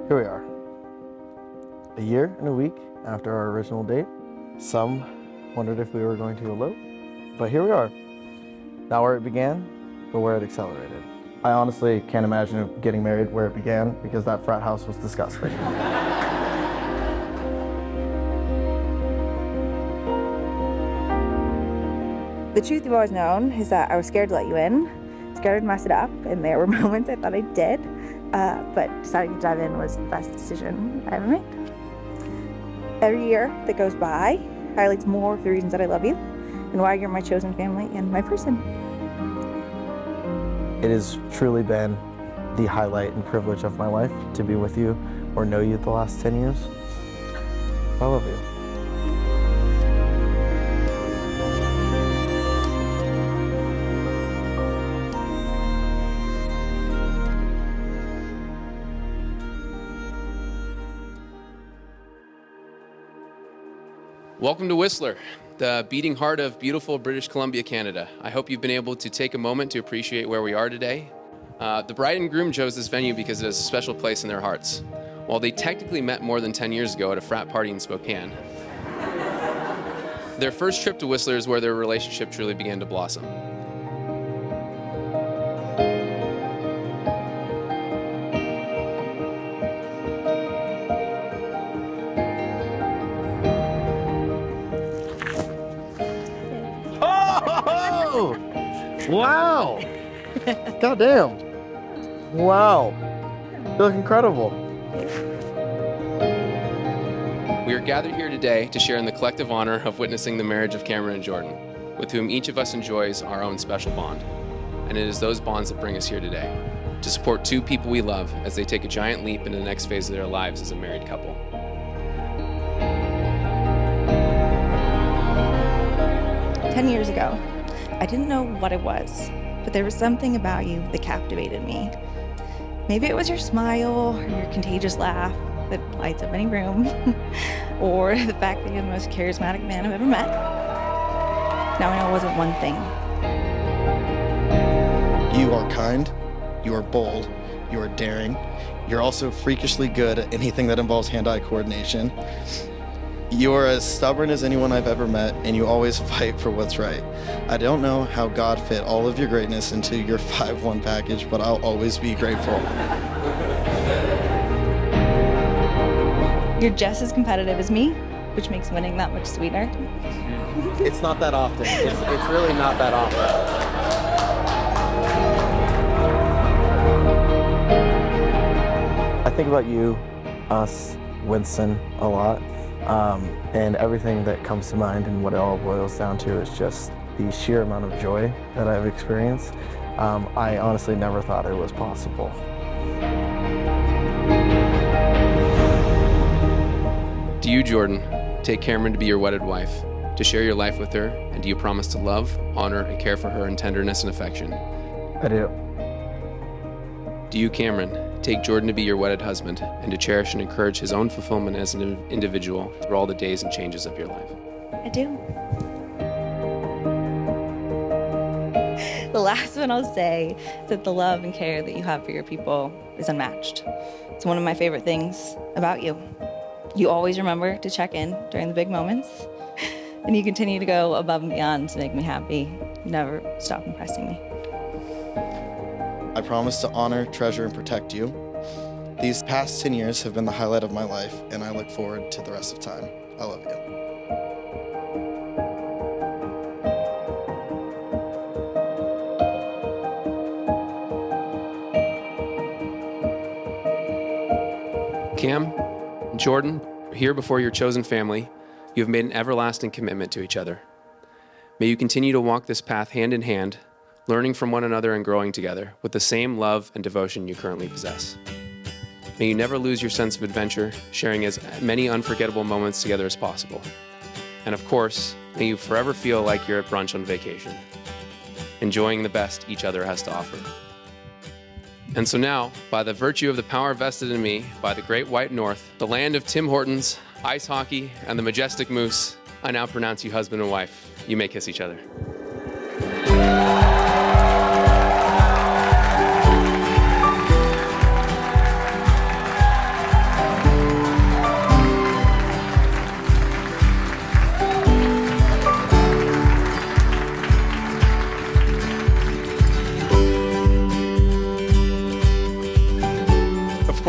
Here we are, a year and a week after our original date. Some wondered if we were going to elope, but here we are. Not where it began, but where it accelerated. I honestly can't imagine getting married where it began because that frat house was disgusting. The truth you've always known is that I was scared to let you in, scared to mess it up, and there were moments I thought I did, but deciding to dive in was the best decision I ever made. Every year that goes by highlights more of the reasons that I love you and why you're my chosen family and my person. It has truly been the highlight and privilege of my life to be with you or know you the last 10 years. I love you. Welcome to Whistler, the beating heart of beautiful British Columbia, Canada. I hope you've been able to take a moment to appreciate where we are today. The bride and groom chose this venue because it has a special place in their hearts. While they technically met more than 10 years ago at a frat party in Spokane, their first trip to Whistler is where their relationship truly began to blossom. Wow! Goddamn! Wow! You look incredible. We are gathered here today to share in the collective honor of witnessing the marriage of Cameron and Jordan, with whom each of us enjoys our own special bond. And it is those bonds that bring us here today, to support two people we love as they take a giant leap into the next phase of their lives as a married couple. Ten years ago, I didn't know what it was, but there was something about you that captivated me. Maybe it was your smile or your contagious laugh that lights up any room, or the fact that you're the most charismatic man I've ever met. Now I know it wasn't one thing. You are kind, you are bold, you are daring, you're also freakishly good at anything that involves hand-eye coordination. You are as stubborn as anyone I've ever met, and you always fight for what's right. I don't know how God fit all of your greatness into your 5-1 package, but I'll always be grateful. You're just as competitive as me, which makes winning that much sweeter. It's not that often. It's really not that often. I think about you, us, Winston a lot. And everything that comes to mind and what it all boils down to is just the sheer amount of joy that I've experienced. I honestly never thought it was possible. Do you, Jordan, take Cameron to be your wedded wife, to share your life with her, and do you promise to love, honor, and care for her in tenderness and affection? I do. Do you, Cameron, take Jordan to be your wedded husband and to cherish and encourage his own fulfillment as an individual through all the days and changes of your life? I do. The last one I'll say is that the love and care that you have for your people is unmatched. It's one of my favorite things about you. You always remember to check in during the big moments, and you continue to go above and beyond to make me happy. You never stop impressing me. I promise to honor, treasure, and protect you. These past 10 years have been the highlight of my life, and I look forward to the rest of time. I love you. Cam, Jordan, here before your chosen family, you have made an everlasting commitment to each other. May you continue to walk this path hand in hand, learning from one another and growing together with the same love and devotion you currently possess. May you never lose your sense of adventure, sharing as many unforgettable moments together as possible. And of course, may you forever feel like you're at brunch on vacation, enjoying the best each other has to offer. And so now, by the virtue of the power vested in me by the great white north, the land of Tim Hortons, ice hockey, and the majestic moose, I now pronounce you husband and wife. You may kiss each other.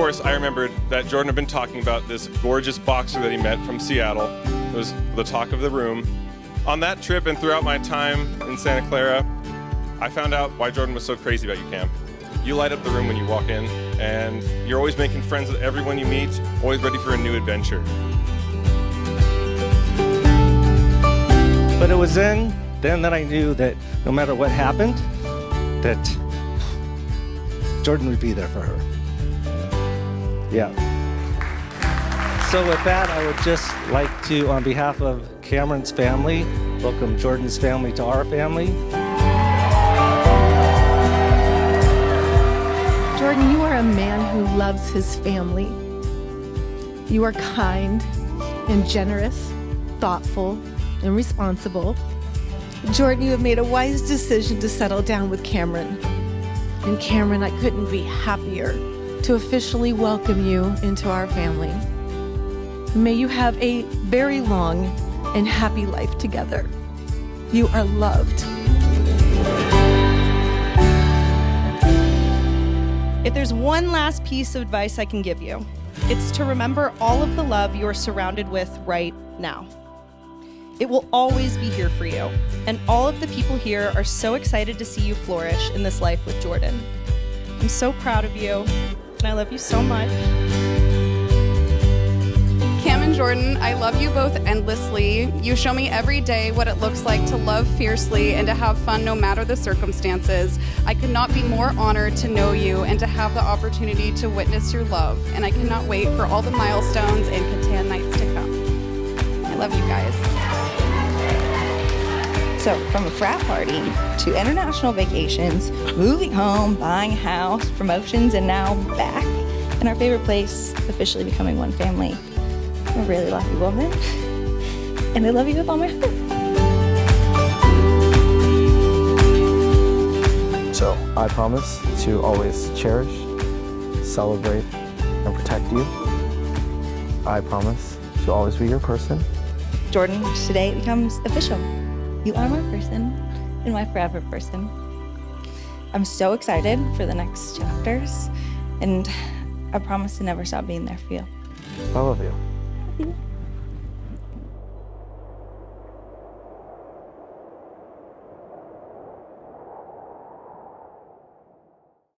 course, I remembered that Jordan had been talking about this gorgeous boxer that he met from Seattle. It was the talk of the room. On that trip and throughout my time in Santa Clara, I found out why Jordan was so crazy about you, Cam. You light up the room when you walk in, and you're always making friends with everyone you meet, always ready for a new adventure. But it was then that I knew that no matter what happened, that Jordan would be there for her. Yeah. So with that, I would just like to, on behalf of Cameron's family, welcome Jordan's family to our family. Jordan, you are a man who loves his family. You are kind and generous, thoughtful and responsible. Jordan, you have made a wise decision to settle down with Cameron. And Cameron, I couldn't be happier to officially welcome you into our family. May you have a very long and happy life together. You are loved. If there's one last piece of advice I can give you, it's to remember all of the love you're surrounded with right now. It will always be here for you, and all of the people here are so excited to see you flourish in this life with Jordan. I'm so proud of you, and I love you so much. Cam and Jordan, I love you both endlessly. You show me every day what it looks like to love fiercely and to have fun no matter the circumstances. I could not be more honored to know you and to have the opportunity to witness your love, and I cannot wait for all the milestones and Catan nights to come. I love you guys. So from a frat party to international vacations, moving home, buying a house, promotions, and now back in our favorite place, officially becoming one family. I'm a really lucky woman, and I love you with all my heart. So I promise to always cherish, celebrate, and protect you. I promise to always be your person. Jordan, today it becomes official. You are my person and my forever person. I'm so excited for the next chapters, and I promise to never stop being there for you. I love you. Love you.